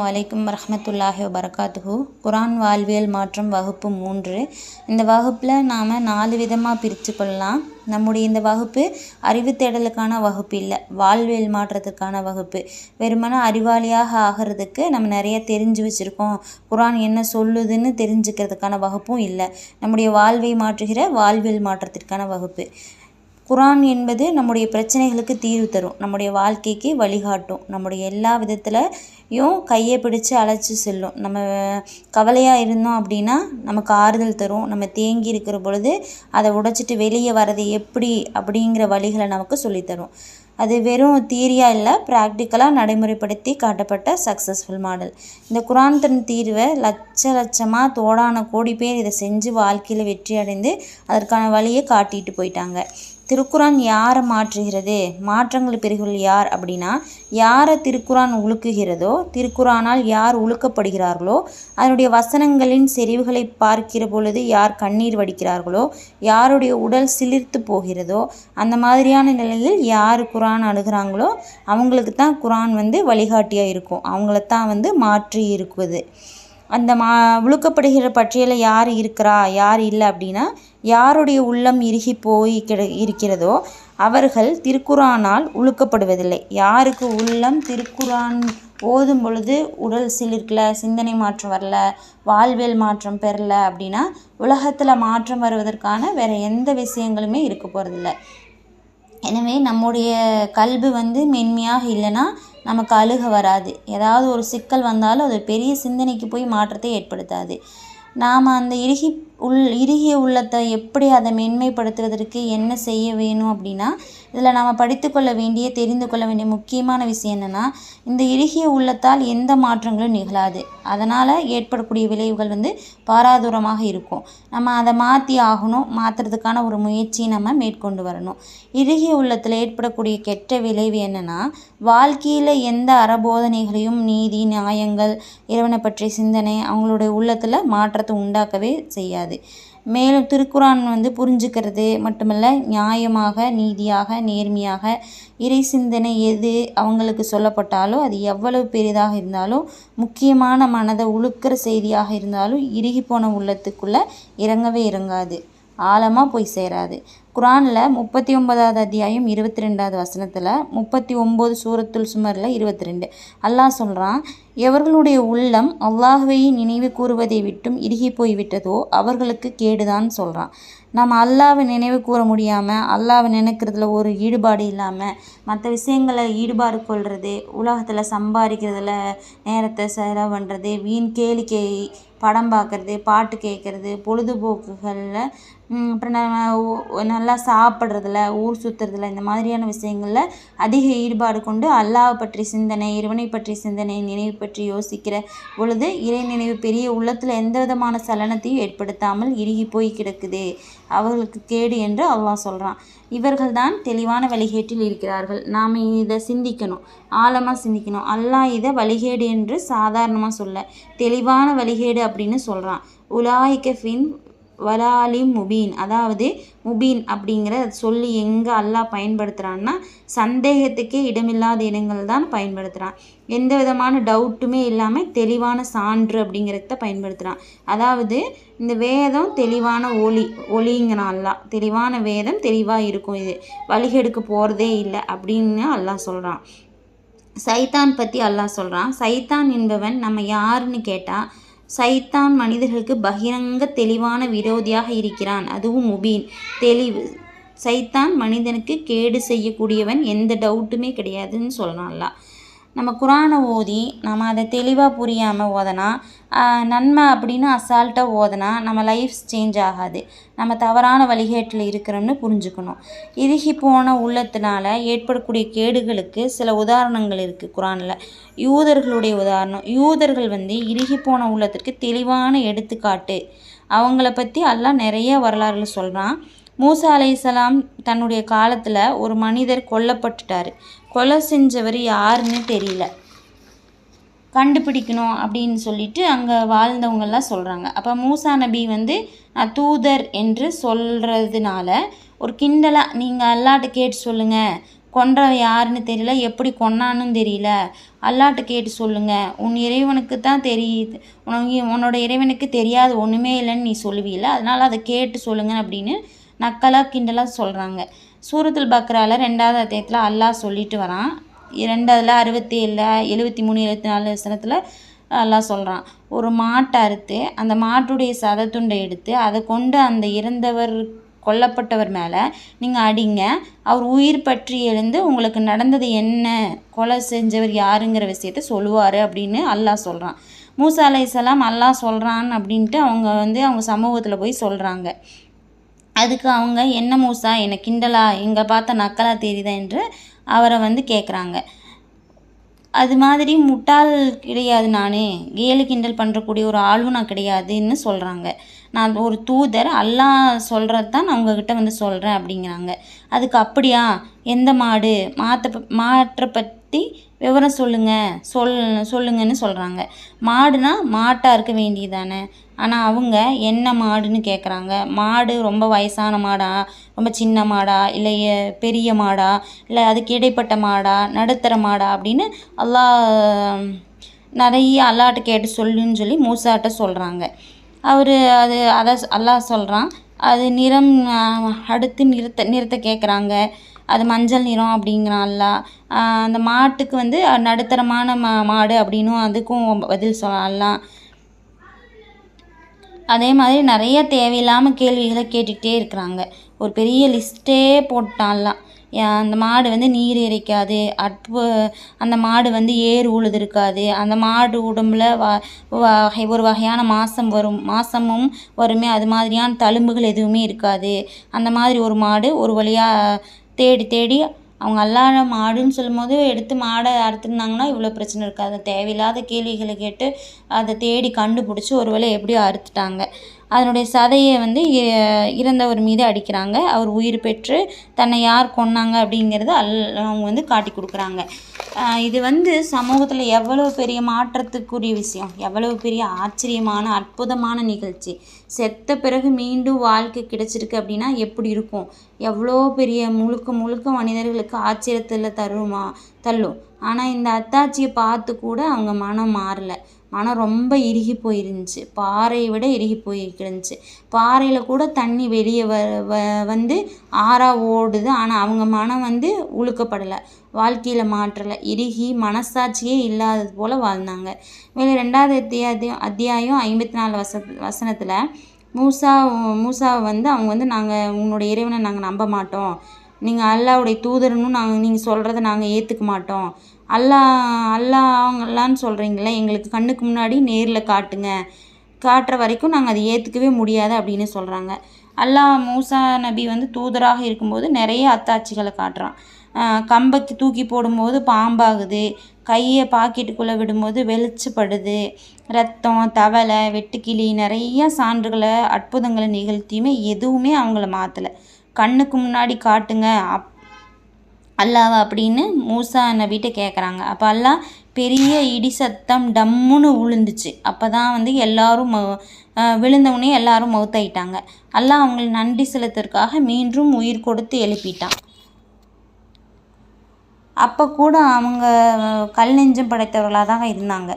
வலைக்கும் வரஹ்மத்துல்லாஹி வபரகாத்துஹு. குரான் வாழ்வியல் மாற்றம் வகுப்பு 3. இந்த வகுப்பில் நாம் 4 விதமாக பிரித்து கொள்ளலாம். நம்முடைய இந்த வகுப்பு அறிவு தேடலுக்கான வகுப்பு இல்லை, வாழ்வியல் மாற்றத்துக்கான வகுப்பு. வெறுமனே அறிவாளியாக ஆகிறதுக்கு நம்ம நிறைய தெரிஞ்சு வச்சுருக்கோம், குரான் என்ன சொல்லுதுன்னு தெரிஞ்சுக்கிறதுக்கான வகுப்பும் இல்லை. நம்முடைய வாழ்வை மாற்றுகிற வாழ்வியல் மாற்றத்திற்கான வகுப்பு. குரான் என்பது நம்முடைய பிரச்சனைகளுக்கு தீர்வு தரும், நம்முடைய வாழ்க்கைக்கு வழிகாட்டும், நம்முடைய எல்லா விதத்துலையும் கையை பிடிச்சு அழைச்சி செல்லும். நம்ம கவலையாக இருந்தோம் அப்படின்னா நமக்கு ஆறுதல் தரும். நம்ம தேங்கி இருக்கிற பொழுது அதை உடைச்சிட்டு வெளியே வர்றது எப்படி அப்படிங்கிற வழிகளை நமக்கு சொல்லித்தரும். அது வெறும் தியரியாக இல்லை, ப்ராக்டிக்கலாக நடைமுறைப்படுத்தி காட்டப்பட்ட சக்ஸஸ்ஃபுல் மாடல். இந்த குரான் தன் தீர்வை லட்சமாக தோடான கோடி பேர் இதை செஞ்சு வாழ்க்கையில் வெற்றி அடைந்து அதற்கான வழியை காட்டிட்டு போயிட்டாங்க. திருக்குரான் யாரை மாற்றுகிறது, மாற்றங்கள் பெறுகள் யார் அப்படின்னா, யாரை திருக்குரான் உழுக்குகிறதோ, திருக்குரானால் யார் உழுக்கப்படுகிறார்களோ, அதனுடைய வசனங்களின் செறிவுகளை பார்க்கிற பொழுது யார் கண்ணீர் வடிக்கிறார்களோ, யாருடைய உடல் சிலிர்த்து போகிறதோ, அந்த மாதிரியான நிலையில் யார் குரான் அணுகிறாங்களோ அவங்களுக்கு தான் குரான் வழிகாட்டியாக இருக்கும், அவங்களத்தான் மாற்றி இருக்குது. அந்த உழுக்கப்படுகிற பட்டியலில் யார் இருக்கிறா யார் இல்லை அப்படின்னா, யாருடைய உள்ளம் இறுகி போய் இருக்கிறதோ அவர்கள் திருக்குரானால் உழுக்கப்படுவதில்லை. யாருக்கு உள்ளம் திருக்குரான் ஓதும் பொழுது உடல் சிலிர்க்கல, சிந்தனை மாற்றம் வரல, வாழ்வியல் மாற்றம் பெறல அப்படின்னா உலகத்தில் மாற்றம் வருவதற்கான வேறு எந்த விஷயங்களுமே இருக்க போகிறதில்ல. எனவே நம்முடைய கல்வி மென்மையாக இல்லைன்னா நமக்கு அழுக வராது. ஏதாவது ஒரு சிக்கல் வந்தாலும் அது பெரிய சிந்தனைக்கு போய் மாற்றத்தை ஏற்படுத்தாது. நாம் அந்த இறுகிய உள்ளத்தை எப்படி அதை மென்மைப்படுத்துவதற்கு என்ன செய்ய வேணும் அப்படின்னா, இதில் நாம் படித்துக்கொள்ள வேண்டிய தெரிந்து கொள்ள வேண்டிய முக்கியமான விஷயம் என்னென்னா, இந்த இறுகிய உள்ளத்தால் எந்த மாற்றங்களும் நிகழாது. அதனால் ஏற்படக்கூடிய விளைவுகள் பாராதூரமாக இருக்கும். நம்ம அதை மாற்றி ஆகணும், மாற்றுறதுக்கான ஒரு முயற்சியை நம்ம மேற்கொண்டு வரணும். இறுகிய உள்ளத்தில் ஏற்படக்கூடிய கெட்ட விளைவு என்னென்னா, வாழ்க்கையில் எந்த அறபோதனைகளையும் நீதி நியாயங்கள் இறைவனை பற்றிய சிந்தனை அவங்களுடைய உள்ளத்தில் மாற்றத்தை உண்டாக்கவே செய்யாது. மேலும் திருக்குரான் புரிஞ்சுக்கிறது மட்டுமல்ல, நியாயமாக நீதியாக நேர்மையாக இறை சிந்தனை எது அவங்களுக்கு சொல்லப்பட்டாலும் அது எவ்வளவு பெரிதாக இருந்தாலும், முக்கியமான மனதை உழுக்கிற செய்தியாக இருந்தாலும் இறுகி போன உள்ளத்துக்குள்ளே இறங்கவே இறங்காது, ஆழமாக போய் சேராது. குரானில் 39வது அத்தியாயம் 22வது வசனத்தில் 39 சூரத்துல் சுமரில் 22 அல்லாஹ் சொல்கிறான், எவர்களுடைய உள்ளம் அல்லாஹ்வை நினைவு கூறுவதை விட்டும் இறுகி போய்விட்டதோ அவர்களுக்கு கேடுதான் சொல்கிறான். நம்ம அல்லாஹ்வை நினைவு கூற முடியாமல், அல்லாஹ்வை நினைக்கிறதுல ஒரு ஈடுபாடு இல்லாமல், மற்ற விஷயங்களை ஈடுபாடு கொள்வது, உலகத்தில் சம்பாதிக்கிறதுல நேரத்தை செலவு பண்ணுறது, வீண் கேளிக்கை படம் பார்க்குறது, பாட்டு கேட்குறது, பொழுதுபோக்குகளில், அப்புறம் நல்லா சாப்பிட்றதுல, ஊர் சுற்றுறதுல, இந்த மாதிரியான விஷயங்களில் அதிக ஈடுபாடு கொண்டு அல்லாஹ் பற்றி சிந்தனை, இறைவனை பற்றி சிந்தனை, நினைவு பற்றி யோசிக்கிற பொழுது இறை நினைவு பெரிய உள்ளத்தில் எந்த விதமான சலனத்தையும் ஏற்படுத்தாமல் இறுகி போய் கிடக்குது, அவர்களுக்கு கேடு என்று அல்லாஹ் சொல்கிறான். இவர்கள்தான் தெளிவான வழிகேட்டில் இருக்கிறார்கள். நாம் இதை சிந்திக்கணும், ஆழமாக சிந்திக்கணும். அல்லாஹ் இதை வழிகேடு என்று சாதாரணமாக சொல்ல, தெளிவான வழிகேடு அப்படின்னு சொல்கிறான். உலாயிக்க ஃபின் வலாலிம் முபீன், அதாவது முபீன் அப்படிங்கிற சொல்லி எங்கே அல்லாஹ் பயன்படுத்துகிறான்னா, சந்தேகத்துக்கே இடமில்லாத இடங்கள் தான் பயன்படுத்துகிறான். எந்த விதமான டவுட்டுமே இல்லாமல் தெளிவான சான்று அப்படிங்கிறத பயன்படுத்துகிறான். அதாவது இந்த வேதம் தெளிவான ஒளிங்கிறான் அல்லாஹ். தெளிவான வேதம் தெளிவாக இருக்கும், இது வழிகெடுக்க போகிறதே இல்லை அப்படின்னு அல்லாஹ் சொல்கிறான். சைத்தான் பற்றி அல்லாஹ் சொல்கிறான், சைத்தான் என்பவன் நம்ம யாருன்னு கேட்டால், சைத்தான் மனிதர்களுக்கு பகிரங்க தெளிவான விரோதியாக இருக்கிறான், அதுவும் முபீன் தெளிவு. சைத்தான் மனிதனுக்கு கேடு செய்யக்கூடியவன், எந்த டவுட்டுமே கிடையாதுன்னு சொல்லலாம்ல. நம்ம குரானை ஓதி நம்ம அதை தெளிவாக புரியாமல் ஓதனா, நன்மை அப்படின்னு அசால்ட்டாக ஓதனா நம்ம லைஃப் சேஞ்ச் ஆகாது. நம்ம தவறான வழிகேட்டில் இருக்கிறோம்னு புரிஞ்சுக்கணும். இறுகி போன உள்ளத்தினால ஏற்படக்கூடிய கேடுகளுக்கு சில உதாரணங்கள் இருக்குது குரானில். யூதர்களுடைய உதாரணம், யூதர்கள் இறுகி போன உள்ளத்திற்கு தெளிவான எடுத்துக்காட்டு. அவங்கள பற்றி அல்லாஹ் நிறைய வரலாறுகள் சொல்கிறான். மூசா அலைஹிஸ்ஸலாம் தன்னுடைய காலத்தில் ஒரு மனிதர் கொல்லப்பட்டுட்டார். கொலை செஞ்சவர் யாருன்னு தெரியல, கண்டுபிடிக்கணும் அப்படின்னு சொல்லிட்டு அங்கே வாழ்ந்தவங்கெல்லாம் சொல்கிறாங்க. அப்போ மூசா நபி தூதர் என்று சொல்கிறதுனால ஒரு கிண்டலாக, நீங்கள் அல்லாட்ட கேட்டு சொல்லுங்கள், கொன்றவன் யாருன்னு தெரியல, எப்படி கொன்னான்னு தெரியல, அல்லாட்ட கேட்டு சொல்லுங்கள், உன் இறைவனுக்கு தான் தெரியுது, உன்னோட இறைவனுக்கு தெரியாது ஒன்றுமே இல்லைன்னு நீ சொல்லுவீல, அதனால் அதை கேட்டு சொல்லுங்க அப்படின்னு நக்கலாக கிண்டலாக சொல்கிறாங்க. சூரத்துல் பக்ராவில் 2வது அத்தியாயத்தில் அல்லாஹ் சொல்லிட்டு வரான். 2அதில் 67, 73, 74 வசனத்தில் அல்லாஹ் சொல்கிறான், ஒரு மாட்டை அறுத்து அந்த மாட்டுடைய சதத்துண்டை எடுத்து அதை கொண்டு அந்த இறந்தவர் கொல்லப்பட்டவர் மேலே நீங்கள் அடிங்க, அவர் உயிர் பற்றி எழுந்து உங்களுக்கு நடந்தது என்ன, கொலை செஞ்சவர் யாருங்கிற விஷயத்த சொல்லுவார் அப்படின்னு அல்லாஹ் சொல்கிறான். மூசா அலைஹிஸ்ஸலாம் அல்லாஹ் சொல்கிறான் அப்படின்ட்டு அவங்க சமூகத்தில் போய் சொல்கிறாங்க. அதுக்கு அவங்க, என்ன மூசா, என்னை கிண்டலா, எங்கே பார்த்த நக்கலா தெரியுதா என்று அவரை கேட்குறாங்க. அது மாதிரி முட்டாள் கிடையாது, நான் கேலி கிண்டல் பண்ணுறக்கூடிய ஒரு ஆளும் நான் கிடையாதுன்னு சொல்கிறாங்க. நான் ஒரு தூதர், அல்லாஹ் சொல்கிறது தான் நான் உங்ககிட்ட சொல்கிறேன் அப்படிங்கிறாங்க. அதுக்கு அப்படியா, எந்த மாட்டை பற்றி விவரம் சொல்லுங்கன்னு சொல்கிறாங்க. மாடுனா மாட்டாக இருக்க வேண்டியதானே, ஆனால் அவங்க என்ன மாடுன்னு கேட்குறாங்க. மாடு ரொம்ப வயசான மாடா, ரொம்ப சின்ன மாடா, இல்லை பெரிய மாடா, இல்லை அதுக்கு இடைப்பட்ட மாடா, நடுத்தர மாடா அப்படின்னு நிறைய அல்லாட்ட கேட்டு சொல்லுன்னு சொல்லி மூசாட்ட சொல்கிறாங்க. அதை அல்லாஹ் சொல்கிறான், அது நிறம் அடுத்து நிறத்தை கேட்குறாங்க. அது மஞ்சள் நிறம் அப்படிங்கிறான் அல்லாஹ். அந்த மாட்டுக்கு நடுத்தரமான மாடு அப்படின்னும் அதுக்கும் பதில் சொல்லலாம். அதே மாதிரி நிறைய தேவையில்லாமல் கேள்விகளை கேட்டுக்கிட்டே இருக்கிறாங்க. ஒரு பெரிய லிஸ்ட்டே போட்டான்லாம். அந்த மாடு நீர் இறைக்காது, அந்த மாடு ஏர் உழுது இருக்காது, அந்த மாடு உடம்புல ஒரு வகையான மாசமும் வருமே, அது மாதிரியான தழும்புகள் எதுவுமே இருக்காது. அந்த மாதிரி ஒரு மாடு ஒரு வழியாக தேடி அவங்க அல்லாஹ் மாடுன்னு சொல்லும்போது எடுத்து மாடை அறுத்துருந்தாங்கன்னா இவ்வளோ பிரச்சனை இருக்காது. தேவையில்லாத கேள்விகளை கேட்டு அதை தேடி கண்டுபிடிச்சி ஒரு வேளை எப்படியோ அறுத்துட்டாங்க. அதனுடைய சதையை இறந்தவர் மீது அடிக்கிறாங்க. அவர் உயிர் பெற்று தன்னை யார் கொன்னாங்க அப்படிங்கிறத அவங்க காட்டி கொடுக்குறாங்க. இது சமூகத்தில் எவ்வளோ பெரிய மாற்றத்துக்குரிய விஷயம், எவ்வளவு பெரிய ஆச்சரியமான அற்புதமான நிகழ்ச்சி. செத்த பிறகு மீண்டும் வாழ்க்கை கிடைச்சிருக்கு அப்படின்னா எப்படி இருக்கும், எவ்வளோ பெரிய முழுக்க மனிதர்களுக்கு ஆச்சரியத்தில் தள்ளும். ஆனால் இந்த அத்தாட்சியை பார்த்து கூட அவங்க மனம் மாறலை. மனம் ரொம்ப இறுகி போயிருந்துச்சு, பாறையை விட இறுகி போயிருந்துச்சு. பாறையில் கூட தண்ணி வெளியே ஆறாக ஓடுது, ஆனால் அவங்க மனம் உழுக்கப்படலை, வாழ்க்கையில் மாற்றலை, இறுகி மனசாட்சியே இல்லாதது போல் வாழ்ந்தாங்க. மேலே 2வது அத்தியாயம் 54 வசனத்தில் மூசாவை அவங்க நாங்கள் உன்னுடைய இறைவனை நாங்கள் நம்ப மாட்டோம், நீங்கள் அல்லாஹ்வுடைய தூதர்னு நீங்கள் சொல்கிறத நாங்கள் ஏற்றுக்க மாட்டோம், அல்லான்னு சொல்கிறீங்களே, எங்களுக்கு கண்ணுக்கு முன்னாடி நேரில் காட்டுற வரைக்கும் நாங்கள் அதை ஏற்றுக்கவே முடியாது அப்படின்னு சொல்கிறாங்க. மூசா நபி தூதராக இருக்கும்போது நிறைய அத்தாட்சிகளை காட்டுறான். கம்பைக்கு தூக்கி போடும்போது பாம்பாகுது, கையை பாக்கெட்டுக்குள்ளே விடும்போது வெளிச்சப்படுது, ரத்தம், தவளை, வெட்டுக்கிளி, நிறைய சான்றுகளை அற்புதங்களை நிகழ்த்தியுமே எதுவுமே அவங்கள மாற்றலை. கண்ணுக்கு முன்னாடி காட்டுங்க அல்லாஹ் அப்படின்னு மூசா நபிகிட்ட கேட்குறாங்க. அப்போ அல்லாஹ் பெரிய இடி சத்தம் டம்முன்னு விழுந்துச்சு. அப்போ தான் எல்லாரும் விழுந்தவுடனே எல்லாரும் மௌத்தாயிட்டாங்க. அல்லாஹ் அவங்களுக்கு நன்றி செலுத்துறதுக்காக மீண்டும் உயிர் கொடுத்து எழுப்பிட்டான். அப்போ கூட அவங்க கல் நெஞ்சம் படைத்தவர்களாக தான் இருந்தாங்க.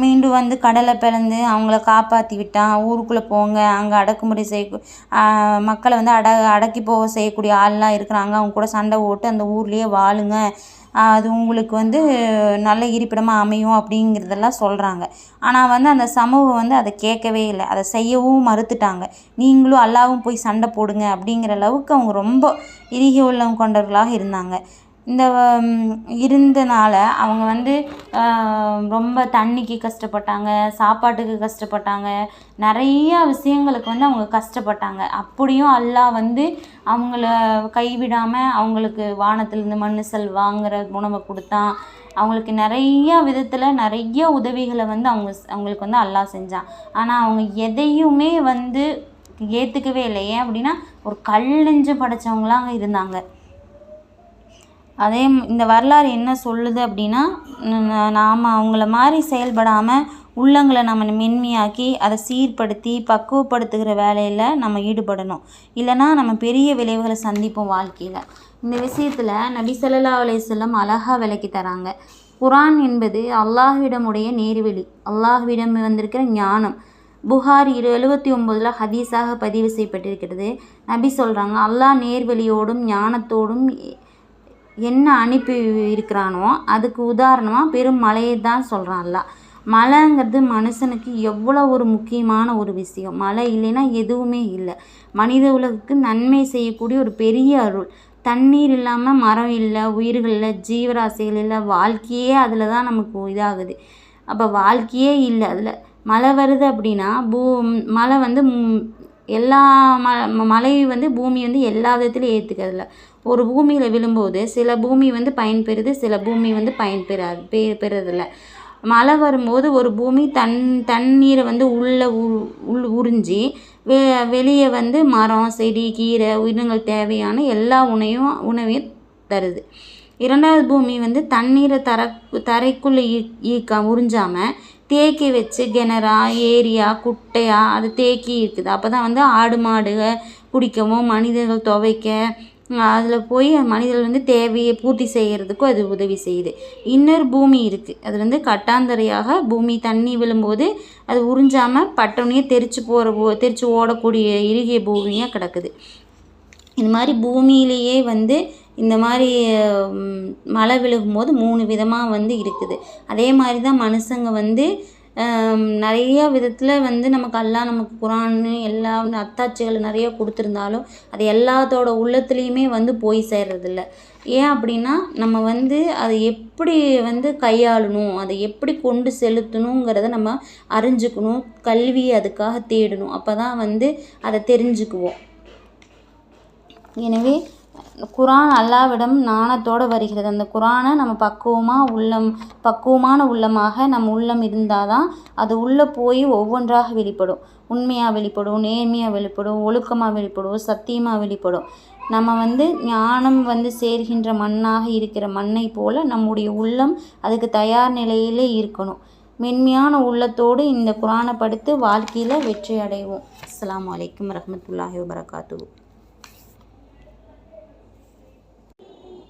மீண்டும் கடலை பிளந்து அவங்கள காப்பாற்றி விட்டான். ஊருக்குள்ளே போங்க, அங்கே அடக்குமுறை மக்களை அடக்கி போக செய்யக்கூடிய ஆள்லாம் இருக்கிறாங்க, அவங்க கூட சண்டை ஓட்டு அந்த ஊர்லேயே வாழுங்க, அது உங்களுக்கு நல்ல இருப்பிடமாக அமையும் அப்படிங்கிறதெல்லாம் சொல்கிறாங்க. ஆனால் அந்த சமூகம் அதை கேட்கவே இல்லை, அதை செய்யவும் மறுத்துட்டாங்க. நீங்களும் அல்லாவும் போய் சண்டை போடுங்க அப்படிங்கிற அளவுக்கு அவங்க ரொம்ப இறுகி உள்ளம் கொண்டவர்களாக இருந்தாங்க. இருந்தனால அவங்க ரொம்ப தண்ணிக்கு கஷ்டப்பட்டாங்க, சாப்பாட்டுக்கு கஷ்டப்பட்டாங்க, நிறையா விஷயங்களுக்கு அவங்க கஷ்டப்பட்டாங்க. அப்படியும் அல்லாஹ் அவங்கள கைவிடாமல் அவங்களுக்கு வானத்திலேருந்து மண்ணு வாங்குற உணவை கொடுத்தான். அவங்களுக்கு நிறையா விதத்தில் நிறைய உதவிகளை அவங்களுக்கு அல்லாஹ் செஞ்சான். ஆனால் அவங்க எதையுமே ஏற்றுக்கவே இல்லை. ஏன் அப்படின்னா ஒரு கல் நெஞ்சு படைச்சவங்களாம் இருந்தாங்க. இந்த வரலாறு என்ன சொல்லுது அப்படின்னா, நாம் அவங்கள மாதிரி செயல்படாமல் உள்ளங்களை நம்ம மென்மையாக்கி அதை சீர்படுத்தி பக்குவப்படுத்துகிற வேலையில் நம்ம ஈடுபடணும். இல்லைனா நம்ம பெரிய விளைவுகளை சந்திப்போம் வாழ்க்கையில். இந்த விஷயத்தில் நபி ஸல்லல்லாஹு அலைஹி வஸல்லம் அழகாக விளக்கி தராங்க. குர்ஆன் என்பது அல்லாஹ்விடமுடைய நேர்வழி, அல்லாஹ்விடம் வந்திருக்கிற ஞானம். புகாரி 79 ஹதீஸாக பதிவு செய்யப்பட்டிருக்கிறது. நபி சொல்கிறாங்க, அல்லாஹ் நேர்வழியோடும் ஞானத்தோடும் என்ன அனுப்பி இருக்கிறானோ அதுக்கு உதாரணமாக பெரும் மலையை தான் சொல்கிறான் அல்லாஹ். மழைங்கிறது மனுஷனுக்கு எவ்வளோ ஒரு முக்கியமான ஒரு விஷயம். மழை இல்லைன்னா எதுவுமே இல்லை. மனித உலகுக்கு நன்மை செய்யக்கூடிய ஒரு பெரிய அருள். தண்ணீர் இல்லாமல் மரம் இல்லை, உயிர்கள் இல்லை, ஜீவராசிகள் இல்லை, வாழ்க்கையே அதில் தான் நமக்கு இதாகுது. அப்போ வாழ்க்கையே இல்லை அதில். மழை வருது அப்படின்னா மழை வந்து எல்லா மழை வந்து பூமி வந்து எல்லா விதத்துலையும் ஏற்றுக்கிறதில்ல. ஒரு பூமியில் விழும்போது சில பூமி வந்து பயன்பெறுது, சில பூமி வந்து பெறதில்ல. மழை வரும்போது ஒரு பூமி தண்ணீரை வந்து உறிஞ்சி வெளியே வந்து மரம், செடி, கீரை, உயிரினங்கள் தேவையான எல்லா உணவையும் தருது. இரண்டாவது பூமி வந்து தண்ணீரை தரைக்குள்ளே உறிஞ்சாமல் தேக்கி வச்சு கிணறா, ஏரியா, குட்டையா அது தேக்கி இருக்குது. அப்போ தான் வந்து ஆடு மாடு குடிக்கவும், மனிதர்கள் துவைக்க, அதில் போய் மனிதர்கள் வந்து தேவையை பூர்த்தி செய்கிறதுக்கும் அது உதவி செய்யுது. இன்னொரு பூமி இருக்குது, அது வந்து கட்டாந்தரையாக பூமி தண்ணி விழும்போது அது உறிஞ்சாமல் பட்டோனையே தெரிச்சு ஓடக்கூடிய இறுகிய பூமியாக கிடக்குது. இந்த மாதிரி பூமியிலேயே வந்து இந்த மாதிரி மழை விழுகும்போது 3 விதமாக வந்து இருக்குது. அதே மாதிரி தான் மனுஷங்க வந்து நிறைய விதத்தில் வந்து நமக்கு குர்ஆன்னு எல்லா அத்தாட்சிகள் நிறைய கொடுத்துருந்தாலும் அது எல்லாத்தோட உள்ளத்துலேயுமே வந்து போய் சேர்றதில்ல. ஏன் அப்படின்னா நம்ம வந்து அதை எப்படி வந்து கையாளணும், அதை எப்படி கொண்டு செலுத்தணுங்கிறத நம்ம அறிஞ்சுக்கணும், கல்வியை அதுக்காக தேடணும். அப்போ தான் வந்து அதை தெரிஞ்சுக்குவோம். எனவே குர்ஆன் அல்லாஹ்விடம் ஞானத்தோடு வருகிறது. அந்த குர்ஆனை நம்ம பக்குவமான உள்ளமாக நம் உள்ளம் இருந்தால் தான் அது உள்ளே போய் ஒவ்வொன்றாக வெளிப்படும். உண்மையாக வெளிப்படும், நேர்மையாக வெளிப்படும், ஒழுக்கமாக வெளிப்படும், சத்தியமாக வெளிப்படும். நம்ம வந்து ஞானம் வந்து சேர்கின்ற மண்ணாக இருக்கிற மண்ணை போல் நம்முடைய உள்ளம் அதுக்கு தயார் நிலையிலே இருக்கணும். மென்மையான உள்ளத்தோடு இந்த குர்ஆனை படித்து வாழ்க்கையில் வெற்றி அடைவோம். அஸ்ஸலாமு அலைக்கும் வரஹ்மத்துல்லாஹி வபரகாத்துஹு.